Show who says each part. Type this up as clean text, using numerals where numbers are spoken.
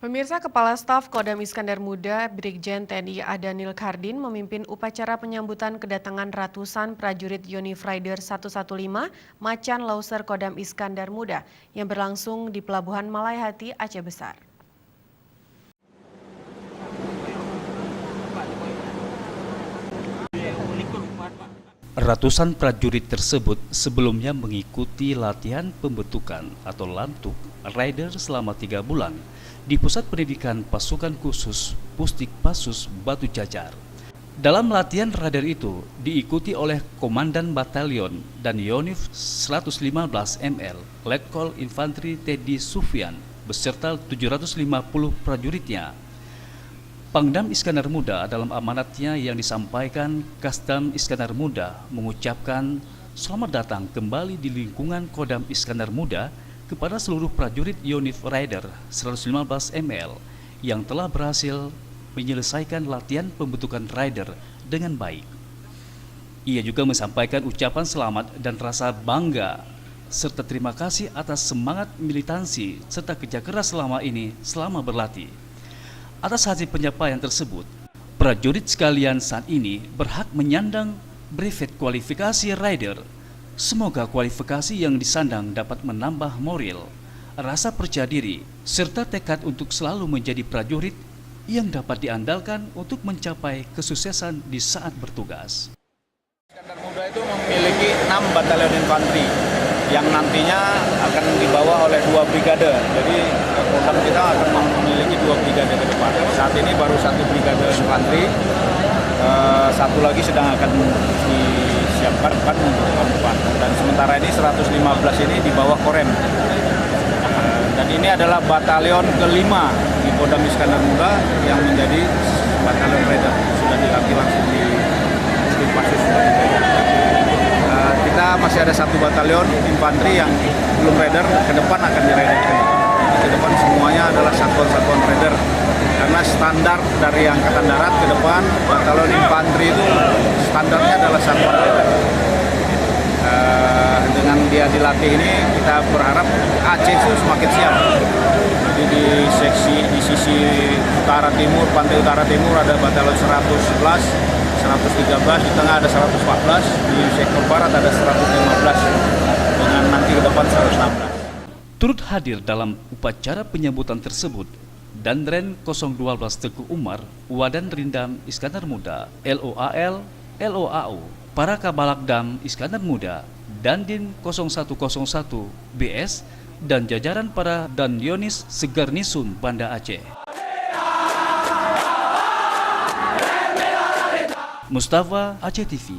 Speaker 1: Pemirsa, Kepala Staf Kodam Iskandar Muda, Brigjen TNI Adanil Kardin memimpin upacara penyambutan kedatangan ratusan prajurit Yonif Rider 115 Macan Lauser Kodam Iskandar Muda yang berlangsung di Pelabuhan Malayhati, Aceh Besar.
Speaker 2: Ratusan prajurit tersebut sebelumnya mengikuti latihan pembentukan atau lantuk rider selama 3 bulan di Pusat Pendidikan Pasukan Khusus Pusdikpasus Batu Jajar. Dalam latihan rider itu diikuti oleh Komandan Batalion dan Yonif 115 ML Letkol Infantri Teddy Sufyan beserta 750 prajuritnya. Pangdam Iskandar Muda dalam amanatnya yang disampaikan Kasdam Iskandar Muda mengucapkan selamat datang kembali di lingkungan Kodam Iskandar Muda kepada seluruh prajurit Yonif Rider 115 ML yang telah berhasil menyelesaikan latihan pembentukan rider dengan baik. Ia juga menyampaikan ucapan selamat dan rasa bangga serta terima kasih atas semangat militansi serta kerja keras selama berlatih. Atas hasil penyampaian tersebut, prajurit sekalian saat ini berhak menyandang brevet kualifikasi rider. Semoga kualifikasi yang disandang dapat menambah moral, rasa percaya diri, serta tekad untuk selalu menjadi prajurit yang dapat diandalkan untuk mencapai kesuksesan di saat bertugas.
Speaker 3: Iskandar Muda itu memiliki 6 batalion infanteri yang nantinya akan dibawa oleh 2 brigade. Jadi Kodam kita akan memiliki 2 brigade ke depan. Saat ini baru 1 brigade infanteri, satu lagi sedang akan disiapkan untuk tahun depan. Dan sementara ini 115 ini di bawah Korem. Dan ini adalah batalion kelima di Kodam Iskandar Muda yang menjadi batalion rider. Sudah dilatih langsung di Pusdikpasus Batu Jajar. Kita masih ada 1 batalion infanteri yang belum rider, ke depan akan di-riderkan. Ke depan semuanya adalah satuan-satuan rider. Karena standar dari Angkatan Darat ke depan, batalion infanteri itu standarnya adalah satuan rider. Dengan dia dilatih ini, kita berharap Aceh itu semakin siap. Jadi di sisi utara timur, pantai utara timur ada batalion 111, 113, di tengah ada 114, di sektor barat ada 115, dengan nanti ke depan 116.
Speaker 2: Turut hadir dalam upacara penyambutan tersebut, Danren 012 Teguh Umar, Wadan Rindam Iskandar Muda, LOAL, LOAU, para Kabalakdam Iskandar Muda, Dandin 0101 BS, dan jajaran para Danyonis Segarnisun Banda Aceh. Mustafa, Aceh TV.